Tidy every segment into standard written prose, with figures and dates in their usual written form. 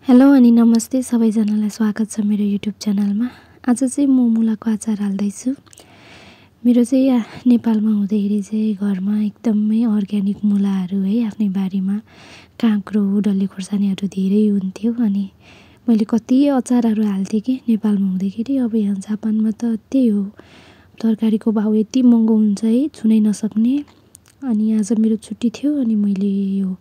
Hello अनि नमस्ते सबैजनालाई स्वागत छ मेरो युट्युब च्यानलमा। आज चाहिँ म मुलाको अचार हाल्दैछु। मेरो चाहिँ नेपालमा हुँदाखेरि चाहिँ घरमा एकदमै अर्ग्यानिक मुलाहरू है आफ्नै बारीमा काँक्रो डल्ले खोर्सानीहरू धेरै हुन्थ्यो अनि मैले कति अचारहरू हाल्थेँ कि नेपालमा हुँदाखेरि। अब यहाँ जापानमा त त्यही हो, तरकारीको भाउ यति महँगो हुन्छ है छुनै नसक्ने। अनि आज मेरो छुट्टी थियो अनि मैले यो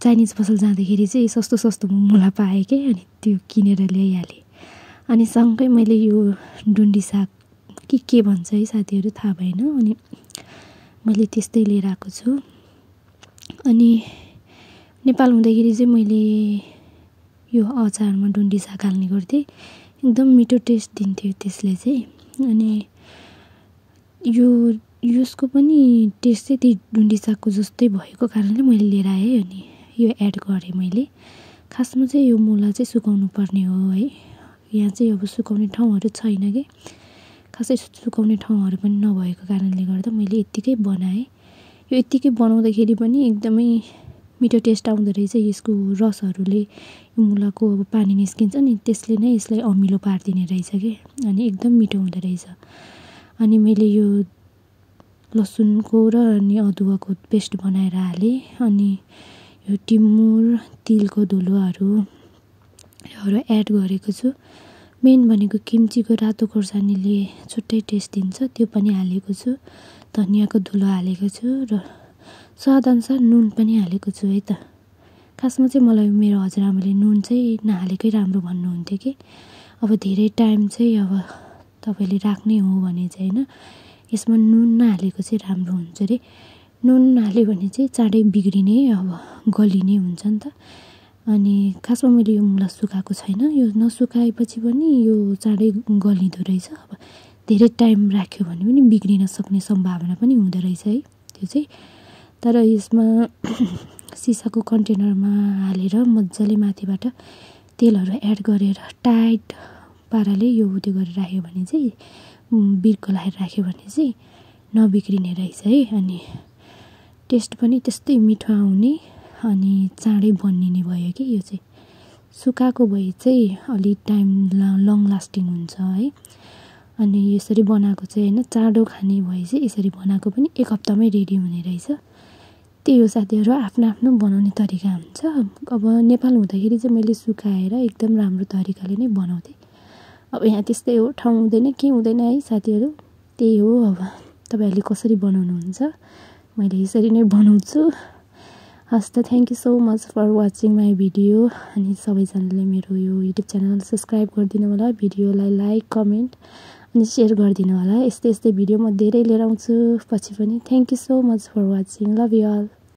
चाइनिज पसल जाँदाखेरि चाहिँ सस्तो मुला पाएँ के, अनि त्यो किनेर ल्याइहालेँ। अनि सँगै मैले यो डुन्डी साग के भन्छ है साथीहरू थाहा भएन, अनि मैले त्यस्तै लिएर आएको छु। अनि नेपाल हुँदाखेरि चाहिँ मैले यो अचारमा डुन्डी साग हाल्ने गर्थेँ, एकदम मिठो टेस्ट दिन्थ्यो त्यसले चाहिँ। अनि यसको पनि टेस्ट चाहिँ त्यही डुन्डी सागको जस्तै भएको कारणले मैले लिएर आएँ अनि यो एड गरेँ मैले। खासमा चाहिँ यो मुला चाहिँ सुकाउनु पर्ने हो है, यहाँ चाहिँ अब सुकाउने ठाउँहरू छैन कि, खासै सुकाउने ठाउँहरू पनि नभएको कारणले गर्दा मैले यत्तिकै बनाएँ। यो यत्तिकै बनाउँदाखेरि पनि एकदमै मिठो टेस्ट आउँदो रहेछ। यसको रसहरूले यो मुलाको अब पानी निस्किन्छ नि, त्यसले नै यसलाई अमिलो पारिदिने रहेछ कि, अनि एकदम मिठो हुँदो रहेछ। अनि मैले यो लसुनको र अनि अदुवाको पेस्ट बनाएर हालेँ। अनि यो टिमुर तिलको धुलोहरू एड गरेको छु। मेन भनेको किम्चीको रातो खोर्सानीले छुट्टै टेस्ट दिन्छ, त्यो पनि हालेको छु। धनियाँको धुलो हालेको छु र स्वादअनुसार नुन पनि हालेको छु है त। खासमा चाहिँ मलाई मेरो हजुरआमाले नुन चाहिँ नहालेकै राम्रो भन्नुहुन्थ्यो कि, अब धेरै टाइम चाहिँ अब तपाईँले राख्ने हो भने चाहिँ होइन, यसमा नुन नहालेको चाहिँ राम्रो हुन्छ अरे। नुन हाल्यो भने चाहिँ चाँडै बिग्रिने अब गलिने हुन्छ नि त। अनि खासमा मैले यो मुला सुकाएको छैन, यो नसुकाएपछि पनि यो चाँडै गलिँदो रहेछ। अब धेरै टाइम राख्यो भने पनि बिग्रिन सक्ने सम्भावना पनि हुँदो रहेछ है त्यो चाहिँ। तर यसमा सिसाको कन्टेनरमा हालेर मजाले माथिबाट तेलहरू एड गरेर टाइट पाराले यो त्यो गरेर राख्यो भने चाहिँ बिर्को लगाएर राख्यो भने चाहिँ नबिग्रिने रहेछ है। अनि टेस्ट पनि त्यस्तै मिठो आउने अनि चाँडै बनिने भयो कि यो चाहिँ। सुकाएको भए चाहिँ अलि टाइम लङ लास्टिङ हुन्छ है। अनि यसरी बनाएको चाहिँ होइन, चाँडो खाने भए चाहिँ यसरी बनाएको पनि एक हप्तामै रेडी हुने रहेछ। त्यही हो साथीहरू, आफ्नो आफ्नो बनाउने तरिका हुन्छ। अब नेपाल हुँदाखेरि चाहिँ मैले सुकाएर एकदम राम्रो तरिकाले नै बनाउँथेँ। अब यहाँ त्यस्तै हो, ठाउँ हुँदैन के हुँदैन है साथीहरू, त्यही हो। अब तपाईँहरूले कसरी बनाउनुहुन्छ, मैले यसरी नै बनाउँछु। हस् त, thank you so much for watching my video. अनि सबैजनाले मेरो यो युट्युब च्यानल सब्सक्राइब गरिदिनु होला, भिडियोलाई लाइक कमेन्ट अनि सेयर गरिदिनु होला। यस्तै भिडियो म धेरै लिएर आउँछु पछि पनि। Thank you so much for watching, love you all.